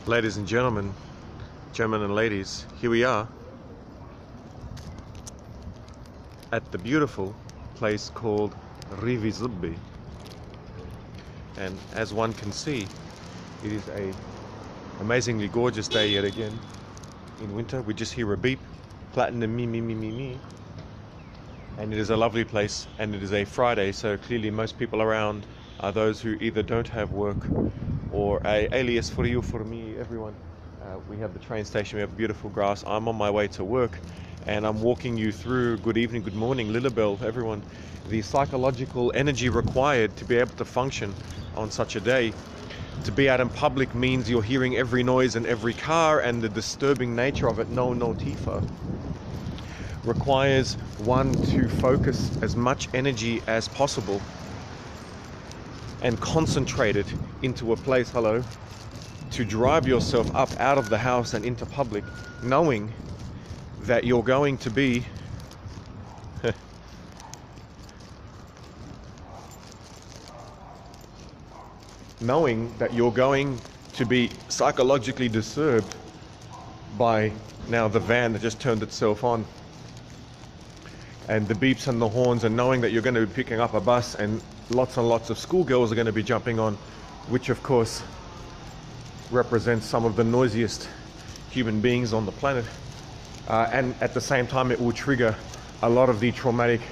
Ladies and gentlemen, and ladies, here we are at the beautiful place called Rivi Zubbi, and as one can see, it is a amazingly gorgeous day yet again in winter. We just hear a beep, platinum me me me me me, and it is a lovely place, and it is a Friday, so clearly most people around are those who either don't have work or a alias for you, for me, everyone. We have the train station, we have beautiful grass. I'm on my way to work and I'm walking you through, good evening, good morning, Lilibel, everyone, the psychological energy required to be able to function on such a day. To be out in public means you're hearing every noise in every car, and the disturbing nature of it, no tifa, requires one to focus as much energy as possible and concentrate it into a place, to drive yourself up out of the house and into public, knowing that you're going to be psychologically disturbed by now the van that just turned itself on, and the beeps and the horns, and knowing that you're going to be picking up a bus and lots and lots of schoolgirls are going to be jumping on, which of course represents some of the noisiest human beings on the planet, and at the same time it will trigger a lot of the traumatic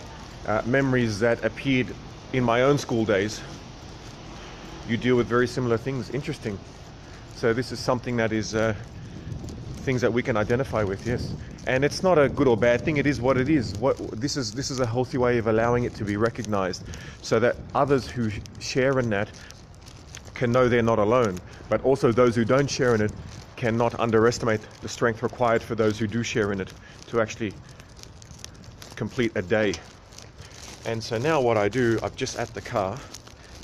memories that appeared in my own school days. You deal with very similar things. Interesting. So this is something that is things that we can identify with, yes. And it's not a good or bad thing, it is what it is. This is a healthy way of allowing it to be recognized, so that others who share in that can know they're not alone, but also those who don't share in it cannot underestimate the strength required for those who do share in it to actually complete a day. And so now what I do, I'm just at the car,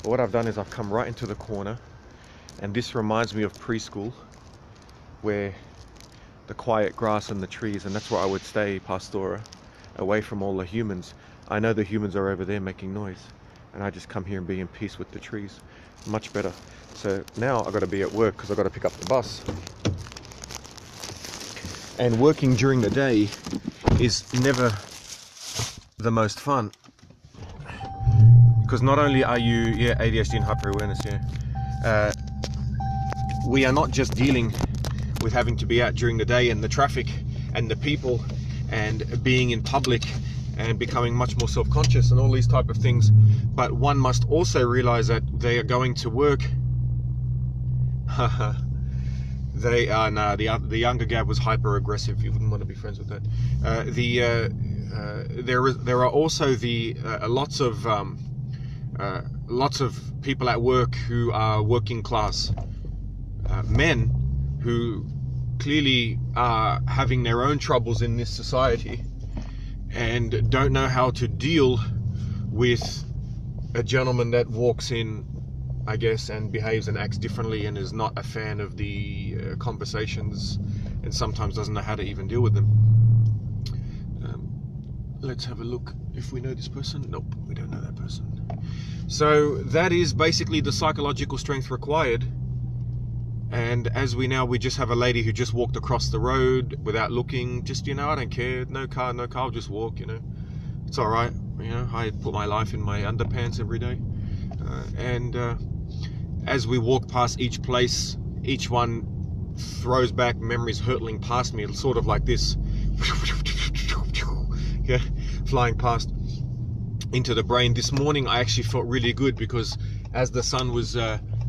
but what I've done is I've come right into the corner, and this reminds me of preschool, where the quiet grass and the trees, and that's where I would stay, Pastora, away from all the humans. I know the humans are over there making noise, and I just come here and be in peace with the trees. Much better. So now I've got to be at work because I've got to pick up the bus. And working during the day is never the most fun, because not only are you, ADHD and hyper-awareness, we are not just dealing with having to be out during the day and the traffic and the people and being in public and becoming much more self-conscious and all these type of things, but one must also realize that they are going to work. They are the younger Gab was hyper-aggressive. You wouldn't want to be friends with that. There are also lots of people at work who are working class men who clearly are having their own troubles in this society and don't know how to deal with a gentleman that walks in, I guess, and behaves and acts differently and is not a fan of the conversations, and sometimes doesn't know how to even deal with them. Let's have a look if we know this person. Nope, we don't know that person. So that is basically the psychological strength required. And as we just have a lady who just walked across the road without looking, just, I don't care, no car, I'll just walk, it's all right, I put my life in my underpants every day. And as we walk past each place, each one throws back memories hurtling past me, sort of like this, flying past into the brain. This morning I actually felt really good, because as the sun was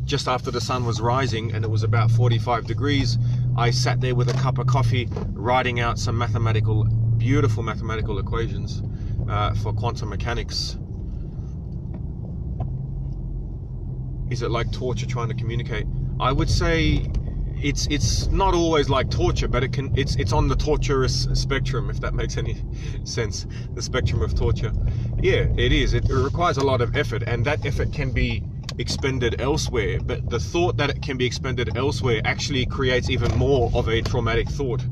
just after the sun was rising and it was about 45 degrees, I sat there with a cup of coffee writing out some beautiful mathematical equations for quantum mechanics. Is it like torture trying to communicate? I would say it's not always like torture, but it's on the torturous spectrum, if that makes any sense. The spectrum of torture. Yeah, it is. It requires a lot of effort, and that effort can be expended elsewhere, but the thought that it can be expended elsewhere actually creates even more of a traumatic thought,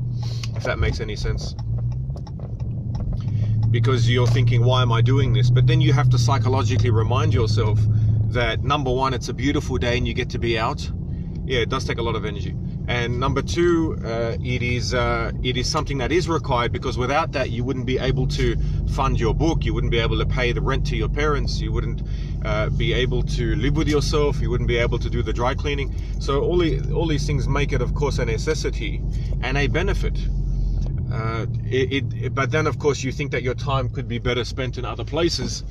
if that makes any sense. Because you're thinking, why am I doing this? But then you have to psychologically remind yourself that, number one, it's a beautiful day and you get to be out. Yeah, it does take a lot of energy. And number two, it is something that is required, because without that you wouldn't be able to fund your book, you wouldn't be able to pay the rent to your parents, you wouldn't be able to live with yourself, you wouldn't be able to do the dry cleaning. So all these things make it, of course, a necessity and a benefit. But then, of course, you think that your time could be better spent in other places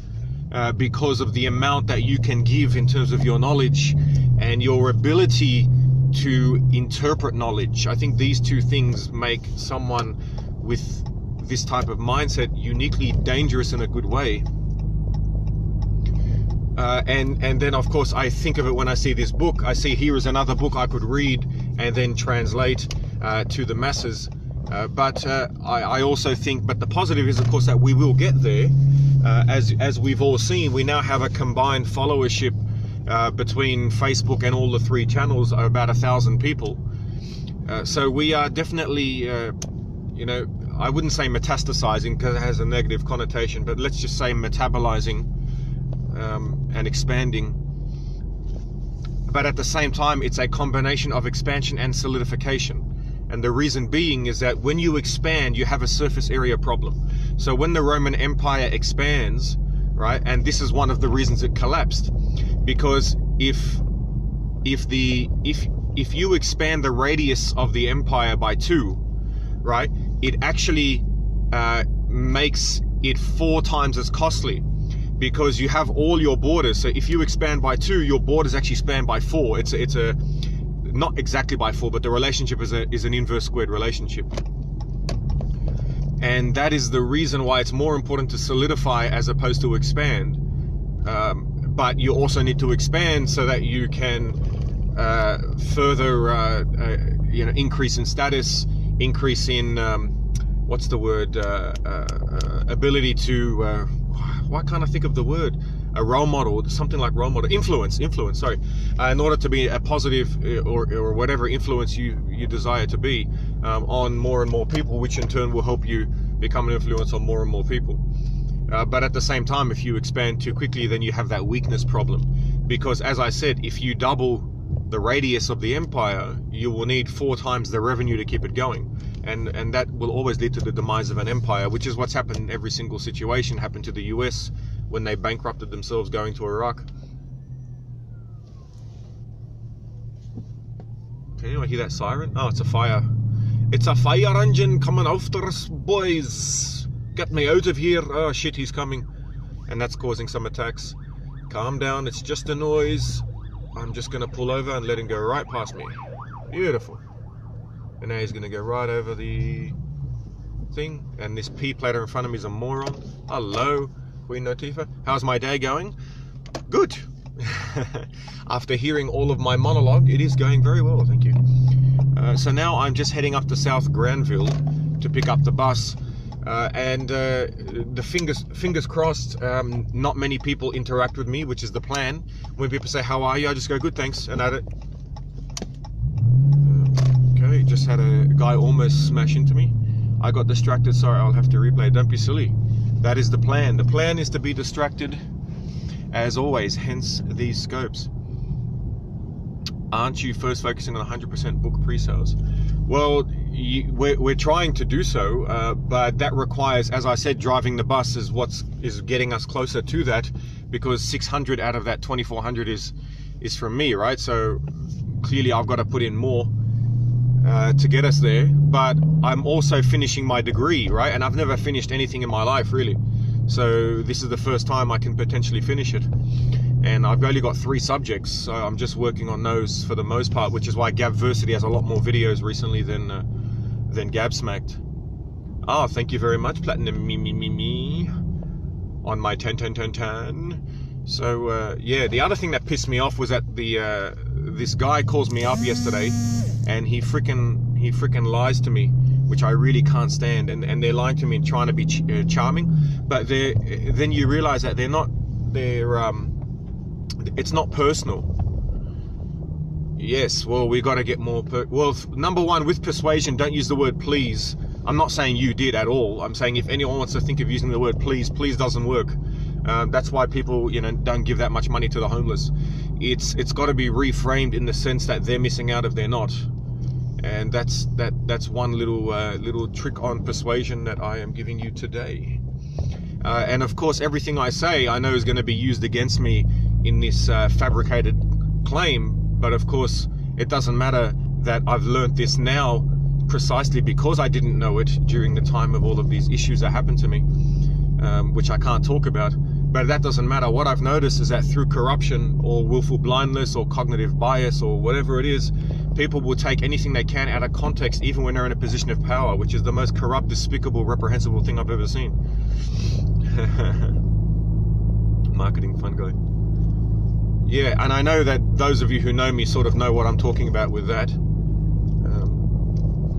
because of the amount that you can give in terms of your knowledge and your ability to interpret knowledge. I think these two things make someone with this type of mindset uniquely dangerous in a good way. And then, of course, I think of it when I see this book. I see here is another book I could read and then translate to the masses. But I also think, but the positive is, of course, that we will get there. As we've all seen, we now have a combined followership between Facebook and all the three channels are about 1,000 people. So we are definitely, I wouldn't say metastasizing because it has a negative connotation, but let's just say metabolizing and expanding. But at the same time, it's a combination of expansion and solidification. And the reason being is that when you expand, you have a surface area problem. So when the Roman Empire expands, right, and this is one of the reasons it collapsed, because if you expand the radius of the empire by 2, right, it actually makes it 4 times as costly, because you have all your borders. So if you expand by 2, your borders actually span by 4. It's a not exactly by 4, but the relationship is an inverse squared relationship. And that is the reason why it's more important to solidify as opposed to expand. But you also need to expand so that you can further increase in status, increase in what's the word, ability to why can't I think of the word, a role model, something like role model, influence, sorry, in order to be a positive or whatever influence you desire to be on more and more people, which in turn will help you become an influence on more and more people. But at the same time, if you expand too quickly, then you have that weakness problem, because as I said, if you double the radius of the empire, you will need 4 times the revenue to keep it going, and that will always lead to the demise of an empire, which is what's happened in every single situation. Happened to the US when they bankrupted themselves going to Iraq. Can anyone hear that siren? Oh, it's a fire. It's a fire engine coming after us, boys. Get me out of here. Oh shit, he's coming. And that's causing some attacks. Calm down, it's just a noise. I'm just gonna pull over and let him go right past me. Beautiful. And now he's gonna go right over the thing. And this P plater in front of me is a moron. Hello, Queen Notifa. How's my day going? Good. After hearing all of my monologue, it is going very well, thank you. So now I'm just heading up to South Granville to pick up the bus. And the fingers crossed, not many people interact with me, which is the plan. When people say, how are you? I just go, good, thanks, and at it. Okay, just had a guy almost smash into me. I got distracted, sorry, I'll have to replay. Don't be silly. That is the plan. The plan is to be distracted, as always, hence these scopes. Aren't you first focusing on 100% book pre-sales? Well, we're trying to do so, but that requires, as I said, driving the bus is getting us closer to that, because 600 out of that 2400 is from me, right? So clearly I've got to put in more to get us there. But I'm also finishing my degree, right? And I've never finished anything in my life, really. So this is the first time I can potentially finish it. And I've only got 3 subjects, so I'm just working on those for the most part, which is why Gabversity has a lot more videos recently than Gabsmacked. Oh, thank you very much, Platinum me on my 10. So yeah, the other thing that pissed me off was that this guy calls me up yesterday, and he freaking lies to me, which I really can't stand. And they're lying to me and trying to be charming, but then you realize that it's not personal. Yes, well, we got to get more well, number one, with persuasion, don't use the word please. I'm not saying you did at all. I'm saying if anyone wants to think of using the word please doesn't work. That's why people, don't give that much money to the homeless. It's got to be reframed in the sense that they're missing out if they're not. And that's one little trick on persuasion that I am giving you today. And of course, everything I say I know is going to be used against me in this fabricated claim, but of course it doesn't matter that I've learned this now precisely because I didn't know it during the time of all of these issues that happened to me, which I can't talk about. But that doesn't matter. What I've noticed is that through corruption or willful blindness or cognitive bias or whatever it is, people will take anything they can out of context, even when they're in a position of power, which is the most corrupt, despicable, reprehensible thing I've ever seen. Marketing fun guy. Yeah, and I know that those of you who know me sort of know what I'm talking about with that.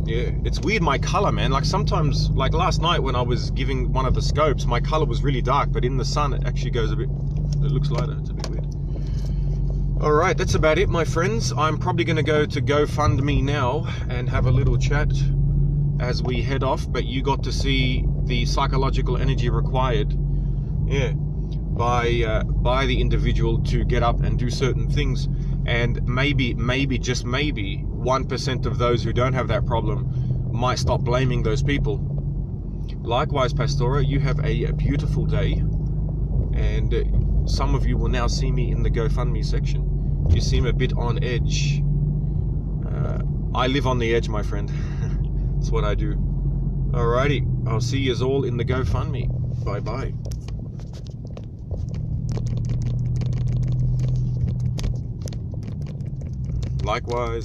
Yeah, it's weird, my color, man. Like sometimes, like last night when I was giving one of the scopes, my color was really dark, but in the sun it actually goes a bit, it looks lighter. It's a bit weird. All right, that's about it, my friends. I'm probably going to go to GoFundMe now and have a little chat as we head off, but you got to see the psychological energy required, yeah, by the individual to get up and do certain things. And maybe, just maybe, 1% of those who don't have that problem might stop blaming those people. Likewise, Pastora, you have a beautiful day, and some of you will now see me in the GoFundMe section. You seem a bit on edge. I live on the edge, my friend. That's what I do. Alrighty, I'll see you all in the GoFundMe. Bye-bye. Likewise.